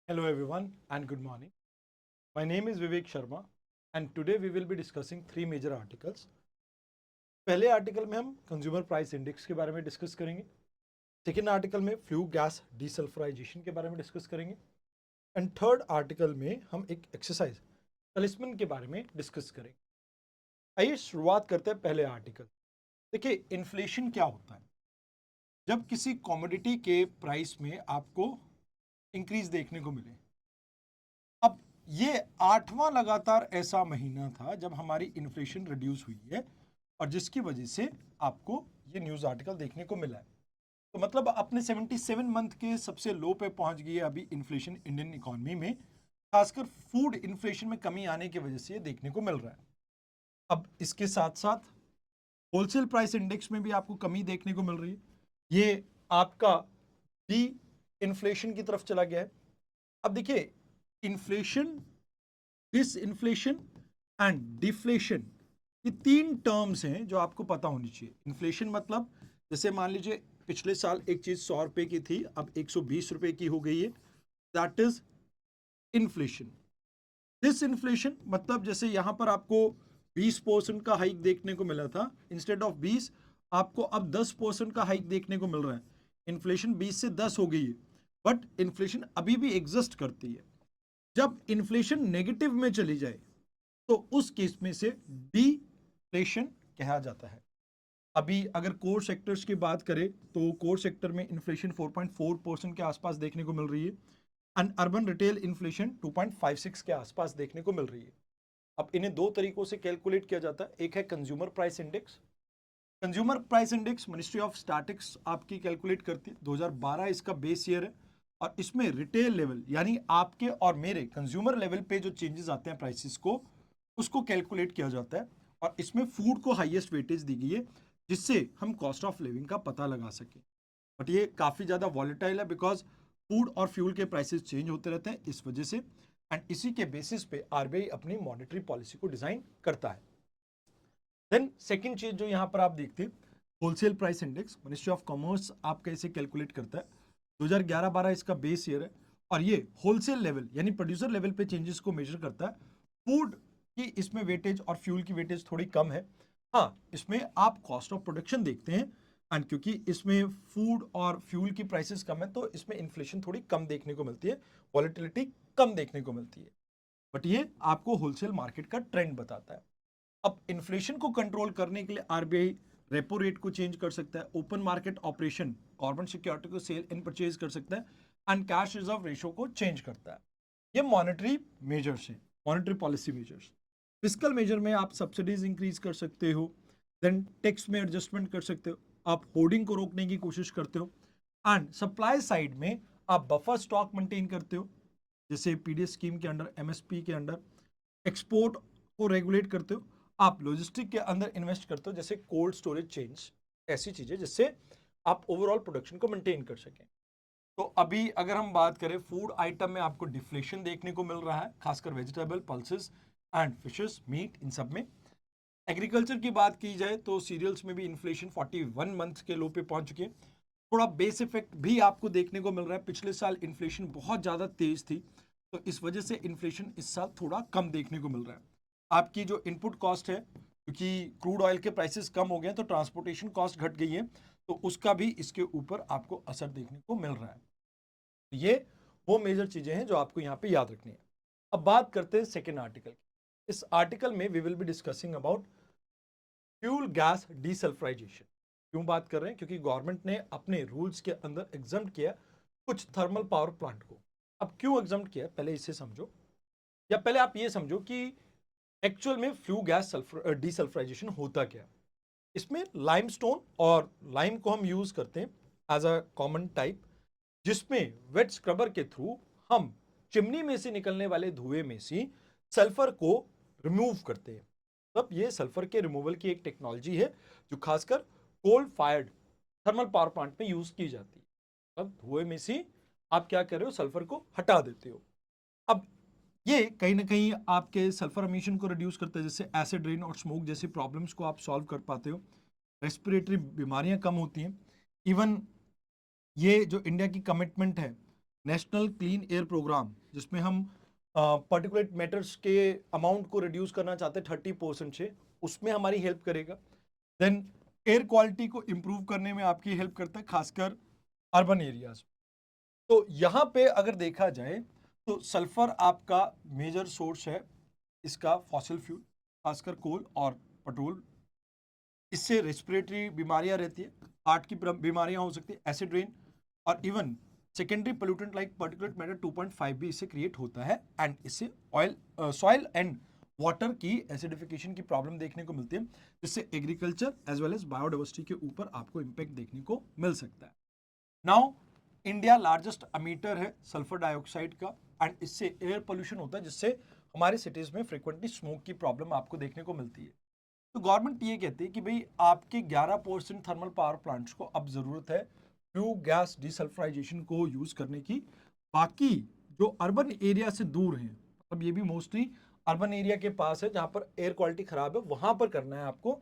Hello everyone and good morning. My name is Vivek Sharma and today we will be discussing three major articles. पहले article में हम consumer price index के बारे में discuss करेंगे. Second article में flue gas desulphurisation के बारे में डिस्कस करेंगे एंड थर्ड आर्टिकल में हम एक एक्सरसाइज टलिस्मन के बारे में डिस्कस करेंगे. आइए शुरुआत करते हैं पहले आर्टिकल. देखिए इन्फ्लेशन क्या होता है. जब किसी कॉमोडिटी के प्राइस में आपको इंक्रीज देखने को मिले. अब ये 8वां लगातार ऐसा महीना था जब हमारी इन्फ्लेशन रिड्यूस हुई है और जिसकी वजह से आपको ये न्यूज़ आर्टिकल देखने को मिला है. तो मतलब अपने 77 मंथ के सबसे लो पे पहुंच गई है अभी इन्फ्लेशन इंडियन इकोनॉमी में. खासकर फूड इन्फ्लेशन में कमी आने की वजह से ये देखने को मिल रहा है. अब इसके साथ साथ होलसेल प्राइस इंडेक्स में भी आपको कमी देखने को मिल रही है. ये आपका डी इन्फ्लेशन की तरफ चला गया है. अब देखिए इन्फ्लेशन, डिसइन्फ्लेशन एंड डिफ्लेशन, ये तीन टर्म्स हैं जो आपको पता होनी चाहिए. इन्फ्लेशन मतलब जैसे मान लीजिए पिछले साल एक चीज 100 रुपए की थी, अब 120 रुपए की हो गई है, दैट इज इन्फ्लेशन. डिसइन्फ्लेशन मतलब जैसे यहां पर आपको 20% का हाइक देखने को मिला था, इंस्टेड ऑफ 20 आपको अब 10% का हाइक देखने को मिल रहा है. इन्फ्लेशन 20 से 10 हो गई है, बट इन्फ्लेशन अभी भी एग्जिस्ट करती है. जब इन्फ्लेशन नेगेटिव में चली जाए तो उस केस में से डिफ्लेशन कहा जाता है. अभी अगर कोर सेक्टर्स की बात करें तो कोर सेक्टर में इन्फ्लेशन 4.4% के आसपास देखने को मिल रही है एंड अर्बन रिटेल इन्फ्लेशन 2.56 के आसपास देखने को मिल रही है. अब इन्हें दो तरीकों से कैलकुलेट किया जाता है. एक है consumer price index. Consumer price index ministry of statics आपकी कैलकुलेट करती है. 2012 इसका बेस ईयर है और इसमें रिटेल लेवल यानी आपके और मेरे कंज्यूमर लेवल पे जो चेंजेस आते हैं प्राइसेस को, उसको कैलकुलेट किया जाता है और इसमें फूड को हाईएस्ट वेटेज दी गई है जिससे हम कॉस्ट ऑफ लिविंग का पता लगा सकें. बट ये काफ़ी ज़्यादा वॉलेटाइल है बिकॉज फूड और फ्यूल के प्राइसेस चेंज होते रहते हैं इस वजह से. एंड इसी के बेसिस पे आरबीआई अपनी मॉनेटरी पॉलिसी को डिजाइन करता है. देन सेकंड चीज जो यहाँ पर आप देखते हैं, wholesale price index ministry of commerce आपका इसे कैलकुलेट करता है. 2011-12 इसका बेस ईयर है और ये होलसेल लेवल यानी प्रोड्यूसर लेवल पे चेंजेस को मेजर करता है. फूड की इसमें वेटेज और फ्यूल की वेटेज थोड़ी कम है. हाँ, इसमें आप कॉस्ट ऑफ प्रोडक्शन देखते हैं एंड क्योंकि इसमें फूड और फ्यूल की प्राइसेस कम है तो इसमें इन्फ्लेशन थोड़ी कम देखने को मिलती है, वॉलेटिलिटी कम देखने को मिलती है. बट ये आपको होलसेल मार्केट का ट्रेंड बताता है. अब इन्फ्लेशन को कंट्रोल करने के लिए आरबीआई रेपो रेट को चेंज कर सकता है, open market operation government security को सेल एंड परचेज कर सकता है एंड कैश रिजर्व रेशो को चेंज करता है. ये मॉनेटरी मेजर्स हैं, monetary policy measures. Fiscal measure में आप सब्सिडीज इंक्रीज कर सकते हो, देन टैक्स में एडजस्टमेंट कर सकते हो, आप होर्डिंग को रोकने की कोशिश करते हो एंड सप्लाई साइड में आप बफर स्टॉक मेंटेन करते हो जैसे पीडीएस स्कीम के अंडर, एमएसपी के अंडर. एक्सपोर्ट को रेगुलेट करते हो, आप लॉजिस्टिक के अंदर इन्वेस्ट करते हो जैसे कोल्ड स्टोरेज चेन्स, ऐसी चीजें जिससे आप ओवरऑल प्रोडक्शन को मेंटेन कर सकें. तो अभी अगर हम बात करें फूड आइटम में आपको डिफ्लेशन देखने को मिल रहा है, खासकर vegetable, pulses and fishes, meat, इन सब में. एग्रीकल्चर की बात की जाए तो सीरियल्स में भी इन्फ्लेशन 41 मंथ के लो पे पहुंच चुके हैं. थोड़ा बेस इफेक्ट भी आपको देखने को मिल रहा है. पिछले साल इन्फ्लेशन बहुत ज़्यादा तेज थी तो इस वजह से इन्फ्लेशन इस साल थोड़ा कम देखने को मिल रहा है. आपकी जो इनपुट कॉस्ट है, क्योंकि क्रूड ऑयल के प्राइसेस कम हो गए हैं तो ट्रांसपोर्टेशन कॉस्ट घट गई है, तो उसका भी इसके ऊपर आपको असर देखने को मिल रहा है. ये वो मेजर चीजें हैं जो आपको यहाँ पे याद रखनी है. अब बात करते हैं सेकेंड आर्टिकल की. इस आर्टिकल में we will be discussing about fuel gas desulphurisation. क्यों बात कर रहे हैं? क्योंकि गवर्नमेंट ने अपने रूल्स के अंदर एग्जम्प्ट किया कुछ थर्मल पावर प्लांट को. अब क्यों एग्जम्प्ट किया पहले इसे समझो, या पहले आप ये समझो कि एक्चुअल में फ्लू गैस डीसल्फराइजेशन होता क्या है. इसमें लाइमस्टोन और लाइम को हम यूज करते हैं एज अ कॉमन टाइप, जिसमें वेट स्क्रबर के थ्रू हम चिमनी में से निकलने वाले धुएं में से सल्फर को रिमूव करते हैं. मतलब ये सल्फर के रिमूवल की एक टेक्नोलॉजी है जो खासकर coal fired thermal power plant में यूज की जाती है. अब धुएं में से आप क्या कर रहे हो, सल्फर को हटा देते हो. अब ये कहीं ना कहीं आपके सल्फर एमिशन को रिड्यूस करता है, जैसे एसिड रेन और स्मोक जैसी प्रॉब्लम्स को आप सॉल्व कर पाते हो. रेस्पिरेटरी बीमारियां कम होती हैं. इवन ये जो इंडिया की कमिटमेंट है नेशनल क्लीन एयर प्रोग्राम, जिसमें हम पर्टिकुलेट मैटर्स के अमाउंट को रिड्यूस करना चाहते हैं 30% से, उसमें हमारी हेल्प करेगा। देन एयर क्वालिटी को इम्प्रूव करने में आपकी हेल्प करता है, खासकर अर्बन एरियाज। तो यहाँ पे अगर देखा जाए तो सल्फर आपका मेजर सोर्स है इसका फॉसिल फ्यूल, खासकर कोल और पेट्रोल। इससे रेस्पिरेटरी बीमारियां रहती है, हार्ट की बीमारियां हो सकती है, एसिड रेन, और even secondary pollutant like particulate matter 2.5 भी इससे क्रिएट होता है। एंड इससे ऑयल, सॉइल एंड वाटर की एसिडिफिकेशन की प्रॉब्लम देखने को मिलती है, जिससे agriculture as well as biodiversity के ऊपर आपको इम्पैक्ट देखने को मिल सकता है। नाउ इंडिया लार्जेस्ट अमीटर है सल्फर डाइऑक्साइड का, एंड इससे एयर पोल्यूशन होता है, जिससे हमारे सिटीज में फ्रिक्वेंटली स्मोक की प्रॉब्लम आपको देखने को मिलती है। तो गवर्नमेंट ये कहती है कि भाई आपके 11% थर्मल पावर प्लांट्स को अब जरूरत है फ्लू गैस डिसल्फराइजेशन को यूज करने की। बाकी जो अर्बन एरिया से दूर हैं, मतलब ये भी मोस्टली अर्बन एरिया के पास है जहां पर एयर क्वालिटी खराब है, वहां पर करना है आपको।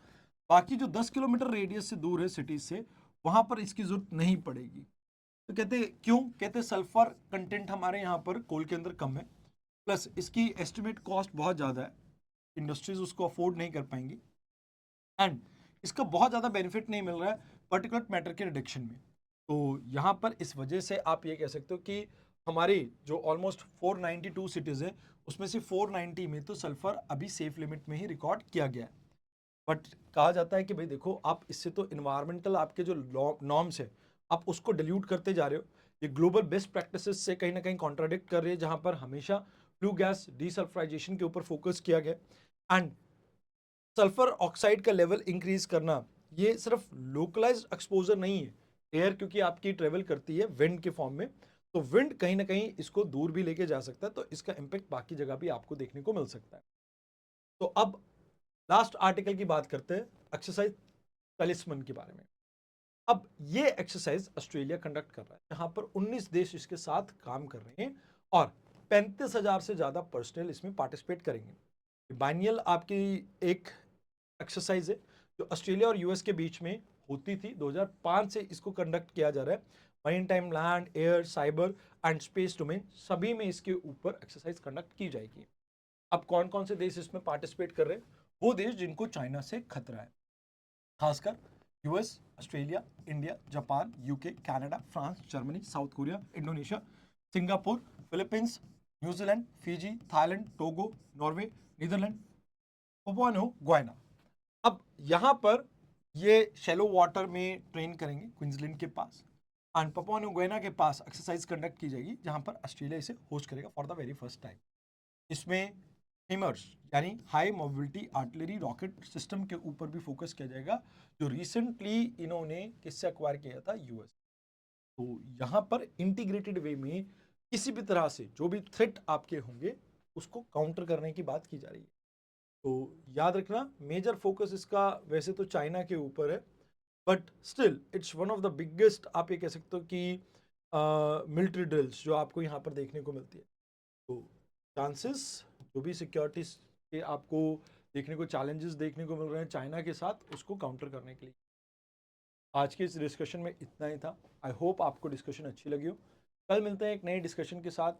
बाकी जो 10 किलोमीटर रेडियस से दूर है सिटीज से, वहां पर इसकी जरूरत नहीं पड़ेगी। तो कहते क्यों, कहते सल्फर कंटेंट हमारे यहाँ पर कोल के अंदर कम है, प्लस इसकी एस्टिमेट कॉस्ट बहुत ज़्यादा है, इंडस्ट्रीज उसको अफोर्ड नहीं कर पाएंगी, एंड इसका बहुत ज़्यादा बेनिफिट नहीं मिल रहा है पर्टिकुलर मैटर के रिडक्शन में। तो यहाँ पर इस वजह से आप ये कह सकते हो कि हमारी जो ऑलमोस्ट 492 सिटीज़ है, उसमें से 490 में तो सल्फर अभी सेफ लिमिट में ही रिकॉर्ड किया गया है। बट कहा जाता है कि भाई देखो, आप इससे तो इन्वायरमेंटल आपके जो नॉर्म्स है, आप उसको डिल्यूट करते जा रहे हो। ये ग्लोबल बेस्ट प्रैक्टिसेस से कहीं ना कहीं कॉन्ट्राडिक्ट कर रही है, जहां पर हमेशा फ्लू गैस डीसल्फराइजेशन के ऊपर फोकस किया गया। एंड सल्फर ऑक्साइड का लेवल इंक्रीज करना, ये सिर्फ लोकलाइज्ड एक्सपोजर नहीं है। एयर क्योंकि आपकी ट्रेवल करती है विंड के फॉर्म में, तो विंड कहीं ना कहीं इसको दूर भी लेके जा सकता है, तो इसका इम्पैक्ट बाकी जगह भी आपको देखने को मिल सकता है। तो अब लास्ट आर्टिकल की बात करते हैं, एक्सरसाइज टैलिस्मन के बारे में। अब ये एक्सरसाइज ऑस्ट्रेलिया कंडक्ट कर रहा है, जहां पर 19 देश इसके साथ काम कर रहे हैं, और 35,000 से ज्यादा पर्सनल इसमें पार्टिसिपेट करेंगे। बाइनियल आपकी एक एक्सरसाइज है जो ऑस्ट्रेलिया और यूएस के बीच में होती थी। 2005 से इसको कंडक्ट किया जा रहा है। Mine time, land, air, cyber and space domain, सभी में इसके ऊपर एक्सरसाइज कंडक्ट की जाएगी। अब कौन कौन से देश इसमें पार्टिसिपेट कर रहे हैं? वो देश जिनको चाइना से खतरा है, खासकर US, Australia, India, Japan, UK, Canada, France, Germany, South Korea, Indonesia, Singapore, Philippines, New Zealand, Fiji, Thailand, Togo, Norway, Netherland, Papua New गिनीना। अब यहाँ पर ये शैलो वाटर में ट्रेन करेंगे क्वींसलैंड के पास, एंड पपुआ न्यू गिनीना के पास एक्सरसाइज कंडक्ट की जाएगी, जहाँ पर ऑस्ट्रेलिया इसे होस्ट करेगा for the very first time. इसमें हिमर्स यानी high mobility artillery rocket system के ऊपर भी फोकस किया जाएगा, जो रिसेंटली इन्होंने किससे एक्वायर किया था? यूएस। तो यहाँ पर इंटीग्रेटेड वे में किसी भी तरह से जो भी थ्रेट आपके होंगे उसको काउंटर करने की बात की जा रही है। तो याद रखना, मेजर फोकस इसका वैसे तो चाइना के ऊपर है, but still it's one of the biggest, आप ये कह सकते हो कि मिलिट्री ड्रिल्स जो आपको यहाँ पर देखने को मिलती है। तो चांसेस जो भी सिक्योरिटीज के आपको देखने को चैलेंजेस देखने को मिल रहे हैं चाइना के साथ, उसको काउंटर करने के लिए। आज के इस डिस्कशन में इतना ही था। आई होप आपको डिस्कशन अच्छी लगी हो। कल मिलते हैं एक नए डिस्कशन के साथ।